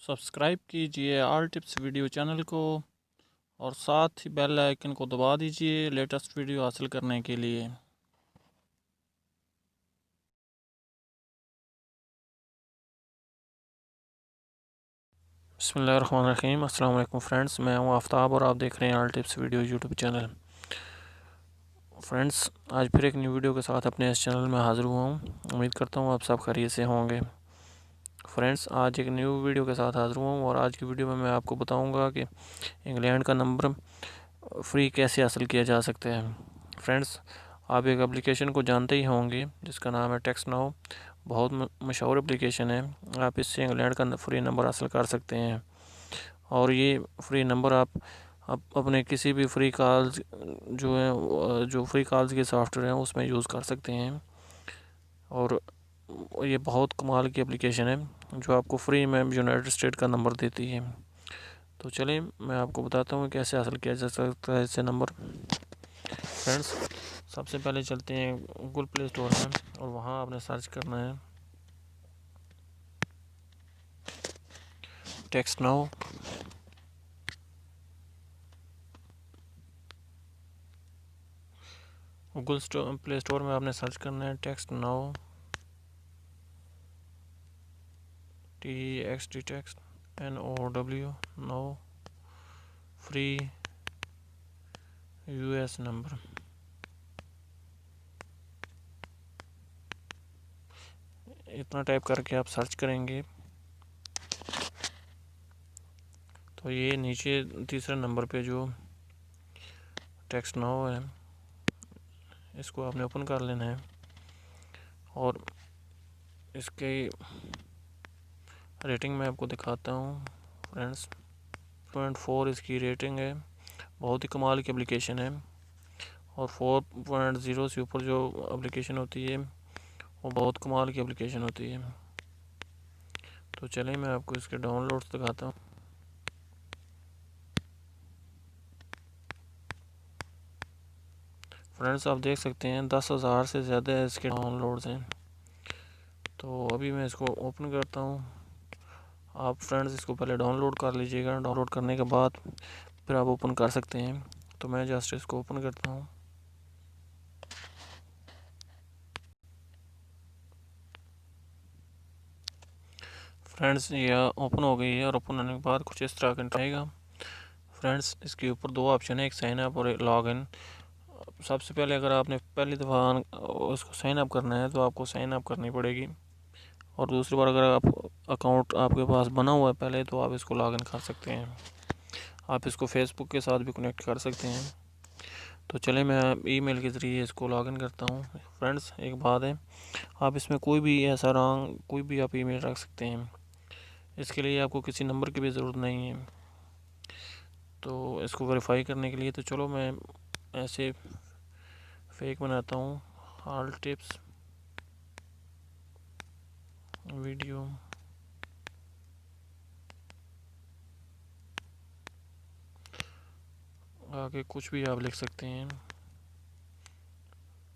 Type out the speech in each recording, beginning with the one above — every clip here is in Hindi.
सब्सक्राइब कीजिए ऑल टिप्स वीडियो चैनल को और साथ ही बेल आइकन को दबा दीजिए लेटेस्ट वीडियो हासिल करने के लिए। बिस्मिल्लाहिर्रहमानिर्रहीम। अस्सलाम वालेकुम फ्रेंड्स, मैं हूं आफ्ताब और आप देख रहे हैं all tips video YouTube channel. Friends, आज फिर एक न्यू वीडियो के साथ अपने इस चैनल में हाज़िर हुआ हूं। उम्मीद करता हूं आप सब खैरियत से होंगे। फ्रेंड्स, आज एक न्यू वीडियो के साथ हाज़िर हुआ हूं और आज की वीडियो में मैं आपको बताऊंगा कि इंग्लैंड का नंबर फ्री कैसे हासिल किया जा सकता है। फ्रेंड्स, आप एक एप्लीकेशन को जानते ही होंगे जिसका नाम है टेक्स्ट नाउ। बहुत मशहूर एप्लीकेशन है। आप इससे इंग्लैंड का फ्री नंबर हासिल कर सकते हैं और ये फ्री नंबर आप अपने किसी भी फ्री कॉल्स जो फ्री कॉल्स के सॉफ्टवेयर हैं उसमें यूज़ कर सकते हैं। और ये बहुत कमाल की एप्लीकेशन है जो आपको फ्री में यूनाइटेड स्टेट का नंबर देती है। तो चलिए मैं आपको बताता हूँ कैसे हासिल किया जा सकता है इससे नंबर। फ्रेंड्स, सबसे पहले चलते हैं गूगल प्ले स्टोर में और वहाँ आपने सर्च करना है text now. Google play store में आपने सर्च करना है text now, TEXT text NOW now free US number. इतना टाइप करके आप सर्च करेंगे तो ये नीचे तीसरे नंबर पे जो टेक्स्ट नाउ है इसको आपने ओपन कर लेना है और इसके रेटिंग मैं आपको दिखाता हूँ। फ्रेंड्स, 4 इसकी रेटिंग है। बहुत ही कमाल की एप्लीकेशन है और 4.0 से ऊपर जो एप्लीकेशन होती है वो बहुत कमाल की एप्लीकेशन होती है। तो चलिए मैं आपको इसके डाउनलोड्स दिखाता हूँ। फ्रेंड्स, आप देख सकते हैं 10,000 से ज़्यादा इसके डाउनलोड्स हैं। तो अभी मैं इसको ओपन करता हूँ। आप फ्रेंड्स इसको पहले डाउनलोड कर लीजिएगा। डाउनलोड करने के बाद फिर आप ओपन कर सकते हैं। तो मैं जस्ट इसको ओपन करता हूँ। फ्रेंड्स, ये ओपन हो गई है और ओपन होने के बाद कुछ इस तरह का आएगा। फ्रेंड्स, इसके ऊपर दो ऑप्शन है, एक साइन अप और एक लॉग इन। सबसे पहले अगर आपने पहली दफ़ा उसको साइन अप करना है तो आपको साइन अप करनी पड़ेगी और दूसरी बार अगर आप अकाउंट आपके पास बना हुआ है पहले तो आप इसको लॉग इन कर सकते हैं। आप इसको फेसबुक के साथ भी कनेक्ट कर सकते हैं। तो चले मैं ईमेल के ज़रिए इसको लॉग इन करता हूँ। फ्रेंड्स, एक बात है, आप इसमें कोई भी ऐसा रॉन्ग कोई भी आप ईमेल रख सकते हैं। इसके लिए आपको किसी नंबर की भी ज़रूरत नहीं है। तो इसको वेरीफाई करने के लिए तो चलो मैं ऐसे फेक बनाता हूँ। ऑल टिप्स वीडियो आगे कुछ भी आप लिख सकते हैं।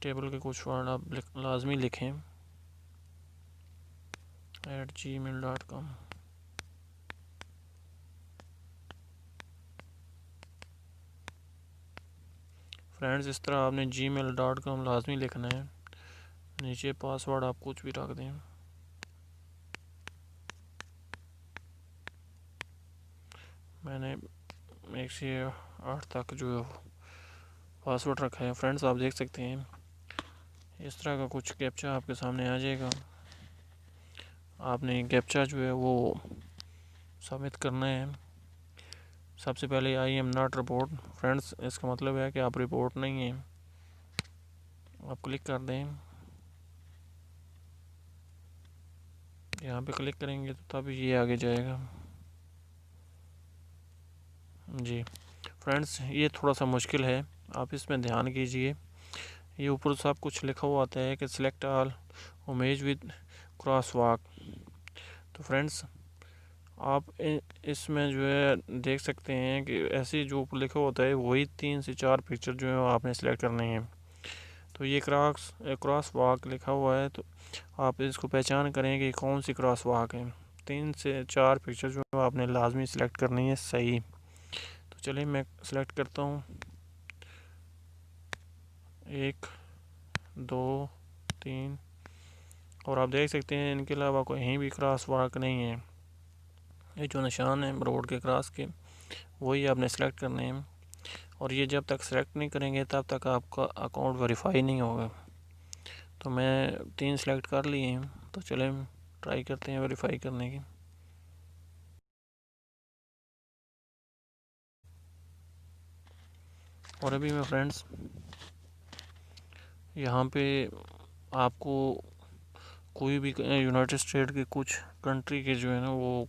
टेबल के कुछ वर्ड आप लाजमी लिखें @gmail.com। फ्रेंड्स, इस तरह आपने gmail.com लाजमी लिखना है। नीचे पासवर्ड आप कुछ भी रख दें। मैंने 1 से 8 तक जो पासवर्ड रखा है। फ्रेंड्स, आप देख सकते हैं इस तरह का कुछ कैप्चा आपके सामने आ जाएगा। आपने कैप्चा जो है वो सबमिट करना है। सबसे पहले I am not report. Friends, इसका मतलब है कि आप रिपोर्ट नहीं हैं। आप क्लिक कर दें। यहाँ पे क्लिक करेंगे तो तब ये आगे जाएगा। जी फ्रेंड्स, ये थोड़ा सा मुश्किल है, आप इसमें ध्यान कीजिए। ये ऊपर सब कुछ लिखा हुआ आता है कि select all image with cross walk. तो फ्रेंड्स, आप इसमें जो है देख सकते हैं कि ऐसे जो ऊपर लिखा होता है वही 3 से 4 पिक्चर जो है आपने सेलेक्ट करनी है। तो ये क्रॉस वॉक लिखा हुआ है तो आप इसको पहचान करें कि कौन सी क्रॉस वॉक है। 3 से 4 पिक्चर जो आपने लाजमी सिलेक्ट करनी है सही। तो चलिए मैं सिलेक्ट करता हूँ 1 2 3 और आप देख सकते हैं इनके अलावा कहीं भी क्रॉस वाक नहीं है। ये जो निशान है रोड के क्रॉस के वही आपने सेलेक्ट करने हैं और ये जब तक सेलेक्ट नहीं करेंगे तब तक आपका अकाउंट वेरीफाई नहीं होगा। तो मैं 3 सेलेक्ट कर लिए हैं, तो चलें ट्राई करते हैं वेरीफाई करने की। और अभी मैं फ्रेंड्स यहाँ पे आपको कोई भी यूनाइटेड स्टेट के कुछ कंट्री के जो है ना वो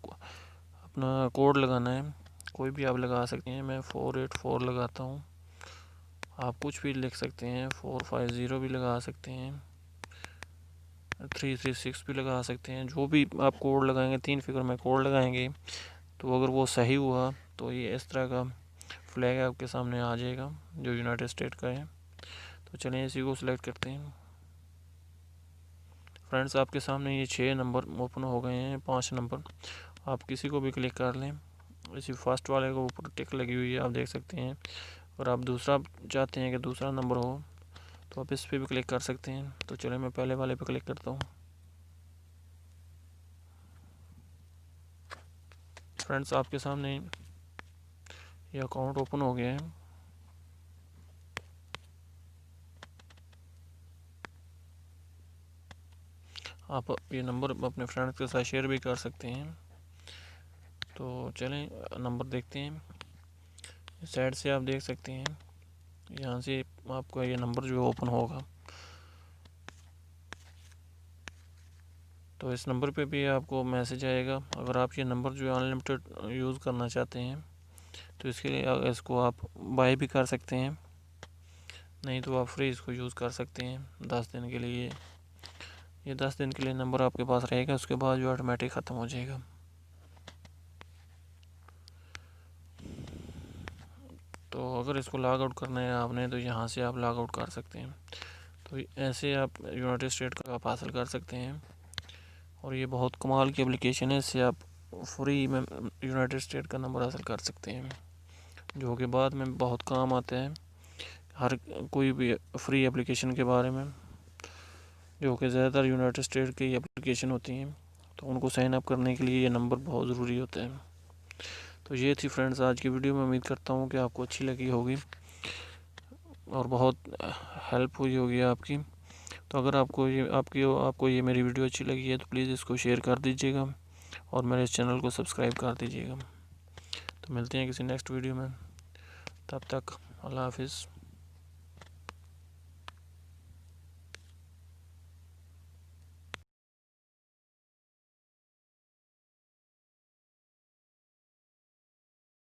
अपना कोड लगाना है, कोई भी आप लगा सकते हैं। मैं 484 लगाता हूँ, आप कुछ भी लिख सकते हैं। 450 भी लगा सकते हैं, 336 भी लगा सकते हैं। जो भी आप कोड लगाएंगे 3 फिगर में कोड लगाएंगे तो अगर वो सही हुआ तो ये इस तरह का फ्लैग आपके सामने आ जाएगा जो यूनाइटेड स्टेट का है। तो चलिए इसी को सिलेक्ट करते हैं। फ्रेंड्स आपके सामने ये 6 नंबर ओपन हो गए हैं, 5 नंबर आप किसी को भी क्लिक कर लें। इसी फर्स्ट वाले को ऊपर टिक लगी हुई है आप देख सकते हैं। और आप दूसरा चाहते हैं कि दूसरा नंबर हो तो आप इस पर भी क्लिक कर सकते हैं। तो चलिए मैं पहले वाले पे क्लिक करता हूँ। फ्रेंड्स आपके सामने ये अकाउंट ओपन हो गया है। आप ये नंबर अपने फ्रेंड्स के साथ शेयर भी कर सकते हैं। तो चलें नंबर देखते हैं। साइड से आप देख सकते हैं यहाँ से आपका ये नंबर जो ओपन होगा तो इस नंबर पे भी आपको मैसेज आएगा। अगर आप ये नंबर जो अनलिमिटेड यूज़ करना चाहते हैं तो इसके लिए इसको आप बाय भी कर सकते हैं, नहीं तो आप फ्री इसको यूज़ कर सकते हैं 10 दिन के लिए। ये 10 दिन के लिए नंबर आपके पास रहेगा, उसके बाद जो ऑटोमेटिक ख़त्म हो जाएगा। तो अगर इसको लॉग आउट करना है आपने तो यहाँ से आप लॉग आउट कर सकते हैं। तो ऐसे आप यूनाइटेड स्टेट का आप हासिल कर सकते हैं और ये बहुत कमाल की एप्लीकेशन है। इससे आप फ्री में यूनाइटेड स्टेट का नंबर हासिल कर सकते हैं जो कि बाद में बहुत काम आता है हर कोई भी फ्री एप्लीकेशन के बारे में, जो कि ज़्यादातर यूनाइटेड स्टेट की एप्लीकेशन होती हैं। तो उनको साइन अप करने के लिए ये नंबर बहुत ज़रूरी होता है। तो ये थी फ्रेंड्स आज की वीडियो में। उम्मीद करता हूँ कि आपको अच्छी लगी होगी और बहुत हेल्प हुई होगी आपकी। तो अगर आपको ये मेरी वीडियो अच्छी लगी है तो प्लीज़ इसको शेयर कर दीजिएगा और मेरे इस चैनल को सब्सक्राइब कर दीजिएगा। तो मिलते हैं किसी नेक्स्ट वीडियो में, तब तक अल्लाह हाफिज़।